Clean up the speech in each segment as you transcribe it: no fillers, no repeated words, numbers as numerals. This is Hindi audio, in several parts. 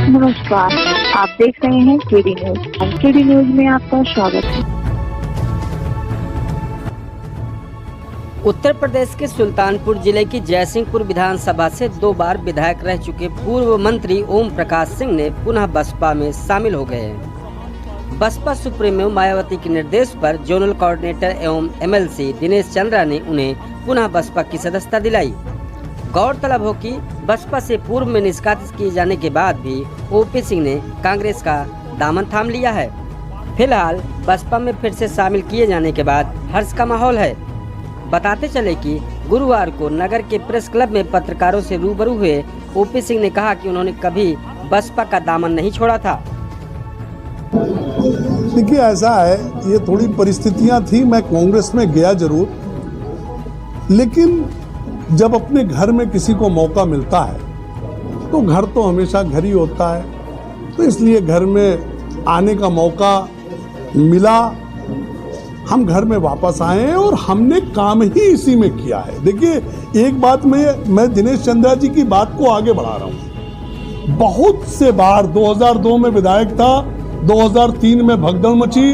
नमस्कार, आप देख रहे हैं केडी न्यूज। केडी न्यूज में आपका स्वागत है। उत्तर प्रदेश के सुल्तानपुर जिले की जयसिंहपुर विधानसभा से 2 बार विधायक रह चुके पूर्व मंत्री ओम प्रकाश सिंह ने पुनः बसपा में शामिल हो गए हैं। बसपा सुप्रीमो मायावती के निर्देश पर जोनल कोऑर्डिनेटर एवं एमएलसी दिनेश चंद्रा ने उन्हें पुनः बसपा की सदस्यता दिलाई। गौरतलब हो कि बसपा से पूर्व में निष्कासित किए जाने के बाद भी ओपी सिंह ने कांग्रेस का दामन थाम लिया है। फिलहाल बसपा में फिर से शामिल किए जाने के बाद हर्ष का माहौल है। बताते चले कि गुरुवार को नगर के प्रेस क्लब में पत्रकारों से रूबरू हुए ओपी सिंह ने कहा कि उन्होंने कभी बसपा का दामन नहीं छोड़ा था। देखिए, ऐसा है, ये थोड़ी परिस्थितियां थी। मैं कांग्रेस में गया जरूर, लेकिन जब अपने घर में किसी को मौका मिलता है तो घर तो हमेशा घर ही होता है, तो इसलिए घर में आने का मौका मिला, हम घर में वापस आए हैं और हमने काम ही इसी में किया है। देखिए, एक बात मैं दिनेश चंद्रा जी की बात को आगे बढ़ा रहा हूं। बहुत से बार 2002 में विधायक था, 2003 में भगदड़ मची,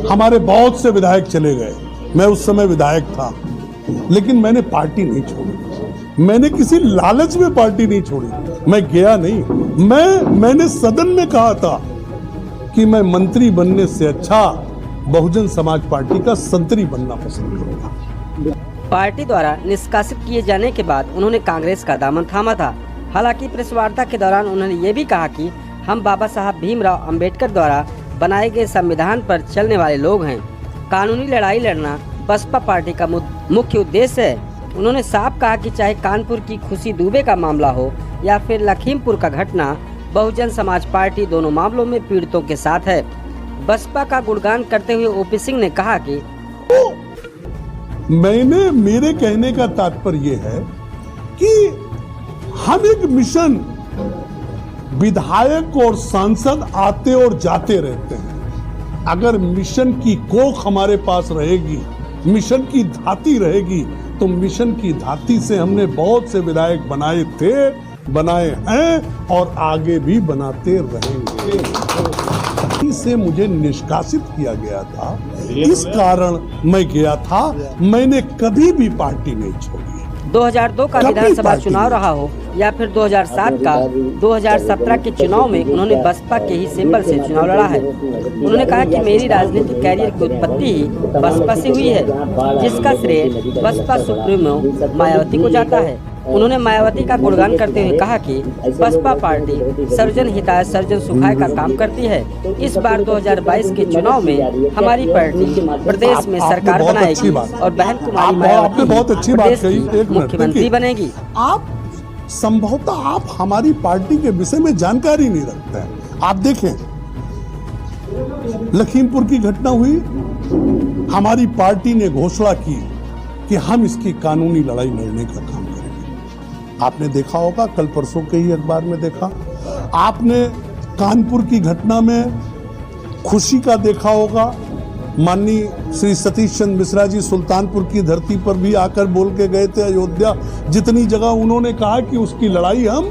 हमारे बहुत से विधायक चले गए, मैं उस समय विधायक था, लेकिन मैंने पार्टी नहीं छोड़ी। मैंने किसी लालच में पार्टी नहीं छोड़ी। मैं गया नहीं। मैंने सदन में कहा था कि मैं मंत्री बनने से अच्छा बहुजन समाज पार्टी का संतरी बनना पसंद करूंगा। पार्टी द्वारा निष्कासित किए जाने के बाद उन्होंने कांग्रेस का दामन थामा था। हालांकि प्रेस वार्ता के दौरान उन्होंने ये भी कहा कि हम बाबा साहब भीमराव अंबेडकर द्वारा बनाए गए संविधान पर चलने वाले लोग हैं। कानूनी लड़ाई लड़ना बसपा पार्टी का मुख्य उद्देश्य है। उन्होंने साफ कहा कि चाहे कानपुर की खुशी दुबे का मामला हो या फिर लखीमपुर का घटना, बहुजन समाज पार्टी दोनों मामलों में पीड़ितों के साथ है। बसपा का गुणगान करते हुए ओपी सिंह ने कहा कि मेरे कहने का तात्पर्य ये है कि हम एक मिशन, विधायक और सांसद आते और जाते रहते हैं। अगर मिशन की कोख हमारे पास रहेगी, मिशन की धाती रहेगी, तो मिशन की धाती से हमने बहुत से विधायक बनाए थे, बनाए हैं और आगे भी बनाते रहेंगे। से मुझे निष्कासित किया गया था, इस कारण मैं गया था। मैंने कभी भी पार्टी नहीं छोड़ी। 2002 का विधानसभा चुनाव रहा हो या फिर 2007 का, 2017 के चुनाव में उन्होंने बसपा के ही सिंबल से चुनाव लड़ा है। उन्होंने कहा कि मेरी राजनीतिक कैरियर की उत्पत्ति ही बसपा से हुई है, जिसका श्रेय बसपा सुप्रीमो मायावती को जाता है। उन्होंने मायावती का गुणगान करते हुए कहा कि बसपा पार्टी सर्वजन हिताय सर्वजन सुखाय का काम करती है। इस बार 2022 के चुनाव में हमारी पार्टी प्रदेश में सरकार बनाएगी और बहन कुमारी मायावती प्रदेश की मुख्यमंत्री बनेगी। आप संभवतः आप हमारी पार्टी के विषय में जानकारी नहीं रखते हैं। आप देखें, लखीमपुर की घटना हुई, हमारी पार्टी ने घोषणा की कि हम इसकी कानूनी लड़ाई लड़ने का काम करेंगे। आपने देखा होगा, कल परसों के ही अखबार में देखा। आपने कानपुर की घटना में खुशी का देखा होगा। माननीय श्री सतीश चंद्र मिश्रा जी सुल्तानपुर की धरती पर भी आकर बोल के गए थे। अयोध्या जितनी जगह उन्होंने कहा कि उसकी लड़ाई हम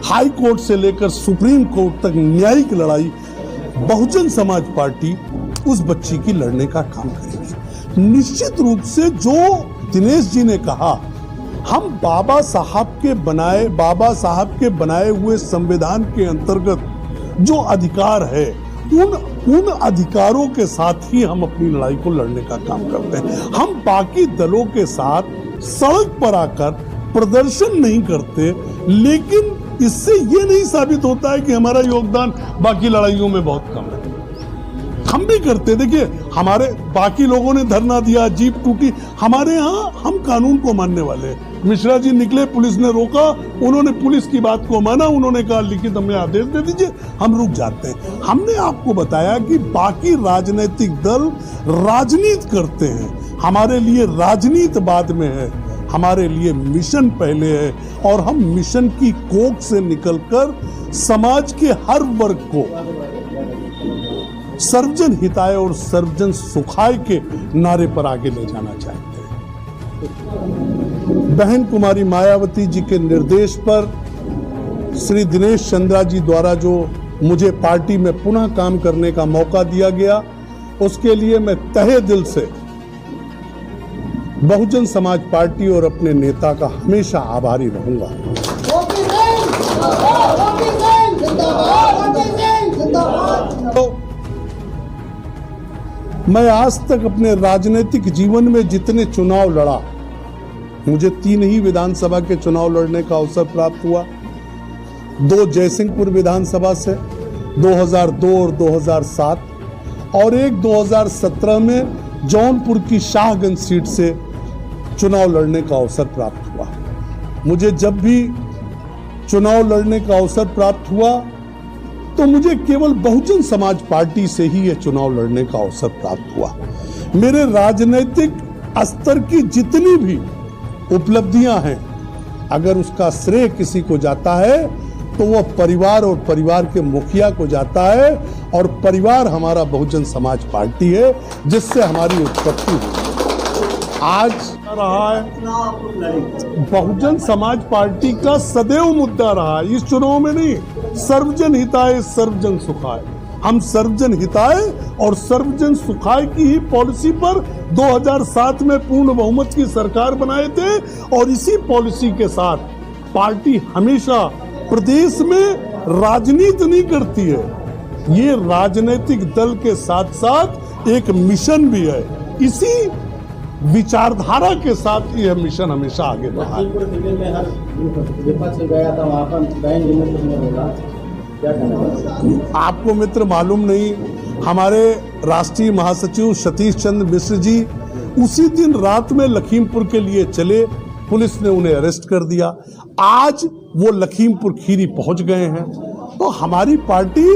हाई कोर्ट से लेकर सुप्रीम कोर्ट तक न्यायिक लड़ाई बहुजन समाज पार्टी उस बच्ची की लड़ने का काम करेगी। निश्चित रूप से जो दिनेश जी ने कहा, हम बाबा साहब के बनाए हुए संविधान के अंतर्गत जो अधिकार है, उन अधिकारों के साथ ही हम अपनी लड़ाई को लड़ने का काम करते हैं। हम बाकी दलों के साथ सड़क पर आकर प्रदर्शन नहीं करते, लेकिन इससे ये नहीं साबित होता है कि हमारा योगदान बाकी लड़ाइयों में बहुत कम है। हम भी करते, देखिए हमारे बाकी लोगों ने धरना दिया, जीप टूटी, हमारे यहाँ हम कानून को मानने वाले हैं। मिश्रा जी निकले, पुलिस ने रोका, उन्होंने पुलिस की बात को माना, उन्होंने कहा लिखित हमें आदेश दे दीजिए, हम रुक जाते हैं। हमने आपको बताया कि बाकी राजनीतिक दल राजनीति करते हैं, हमारे लिए राजनीति बाद में है, हमारे लिए मिशन पहले है और हम मिशन की कोख से निकलकर समाज के हर वर्ग को सर्वजन हिताय और सर्वजन सुखाय के नारे पर आगे ले जाना चाहते हैं। बहन कुमारी मायावती जी के निर्देश पर श्री दिनेश चंद्रा जी द्वारा जो मुझे पार्टी में पुनः काम करने का मौका दिया गया, उसके लिए मैं तहे दिल से बहुजन समाज पार्टी और अपने नेता का हमेशा आभारी रहूंगा। तो मैं आज तक अपने राजनीतिक जीवन में जितने चुनाव लड़ा, मुझे 3 ही विधानसभा के चुनाव लड़ने का अवसर प्राप्त हुआ। 2 जयसिंहपुर विधानसभा से 2002 और 2007, और एक 2017 में जौनपुर की शाहगंज सीट से चुनाव लड़ने का अवसर प्राप्त हुआ। मुझे जब भी चुनाव लड़ने का अवसर प्राप्त हुआ तो मुझे केवल बहुजन समाज पार्टी से ही यह चुनाव लड़ने का अवसर प्राप्त हुआ। मेरे राजनीतिक स्तर की जितनी भी उपलब्धियां हैं, अगर उसका श्रेय किसी को जाता है तो वह परिवार और परिवार के मुखिया को जाता है, और परिवार हमारा बहुजन समाज पार्टी है, जिससे हमारी उत्पत्ति हुई। आज रहा है बहुजन समाज पार्टी का सदैव मुद्दा रहा है, इस चुनाव में नहीं, सर्वजन हिताय सर्वजन सुखाय। हम सर्वजन हिताय और सर्वजन सुखाय की ही पॉलिसी पर 2007 में पूर्ण बहुमत की सरकार बनाए थे, और इसी पॉलिसी के साथ पार्टी हमेशा प्रदेश में राजनीति नहीं करती है, ये राजनीतिक दल के साथ साथ एक मिशन भी है। इसी विचारधारा के साथ यह मिशन हमेशा आगे बढ़ा है। आपको मित्र मालूम नहीं, हमारे राष्ट्रीय महासचिव सतीश चंद्र मिश्र जी उसी दिन रात में लखीमपुर के लिए चले, पुलिस ने उन्हें अरेस्ट कर दिया। आज वो लखीमपुर खीरी पहुंच गए हैं। तो हमारी पार्टी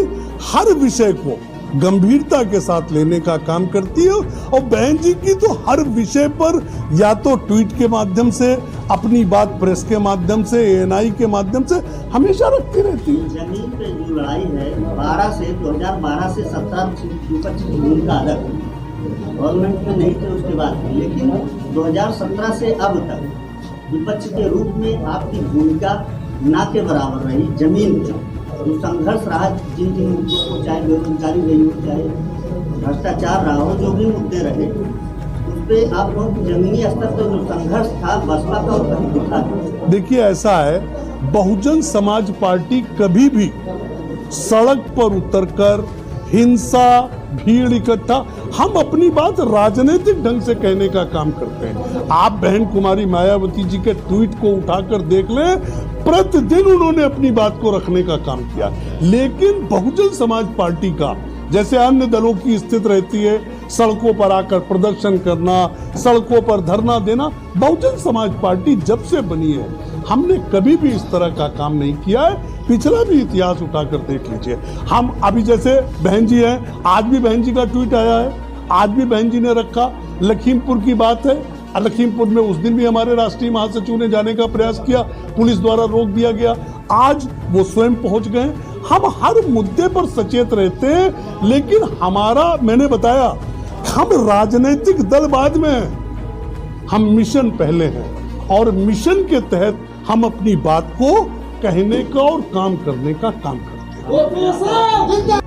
हर विषय को गंभीरता के साथ लेने का काम करती है, और बहन जी की तो हर विषय पर या तो ट्वीट के माध्यम से, अपनी बात प्रेस के माध्यम से, ANI के माध्यम से हमेशा रखती रहती है। जमीन पे जो लड़ाई है 2012 से 17 विपक्ष की भूमिका अलग हुई, गवर्नमेंट में नहीं थे उसके बाद, लेकिन 2017 से अब तक विपक्ष के रूप में आपकी भूमिका ना के बराबर रही। जमीन पे जो संघर्ष रहा, जिन मुद्दों को, चाहे बेरोजगारी रही हो, चाहे भ्रष्टाचार रहा हो, जो भी मुद्दे रहे, उस पर आप लोग जमीनी स्तर पर जो संघर्ष था बसपा का, वो कहीं दिखा था। देखिए ऐसा है, बहुजन समाज पार्टी कभी भी सड़क पर उतरकर हिंसा, भीड़ इकट्ठा, हम अपनी बात राजनीतिक ढंग से कहने का काम करते हैं। आप बहन कुमारी मायावती जी के ट्वीट को उठाकर देख लें, प्रतिदिन उन्होंने अपनी बात को रखने का काम किया। लेकिन बहुजन समाज पार्टी का, जैसे अन्य दलों की स्थिति रहती है, सड़कों पर आकर प्रदर्शन करना, सड़कों पर धरना देना, बहुजन समाज पार्टी जब से बनी है हमने कभी भी इस तरह का काम नहीं किया है। पिछला भी इतिहास उठाकर देख लीजिए। हम अभी जैसे बहन जी हैं, आज भी बहन जी का ट्वीट आया है, आज भी बहन जी ने रखा, लखीमपुर की बात है। लखीमपुर में उस दिन भी हमारे राष्ट्रीय महासचिव ने जाने का प्रयास किया, पुलिस द्वारा रोक दिया गया। आज वो स्वयं पहुंच गए। हम हर मुद्दे पर सचेत रहते हैं, लेकिन हमारा, मैंने बताया, हम राजनीतिक दल बाद में हैं, हम मिशन पहले हैं, और मिशन के तहत हम अपनी बात को कहने का और काम करने का काम करते हैं।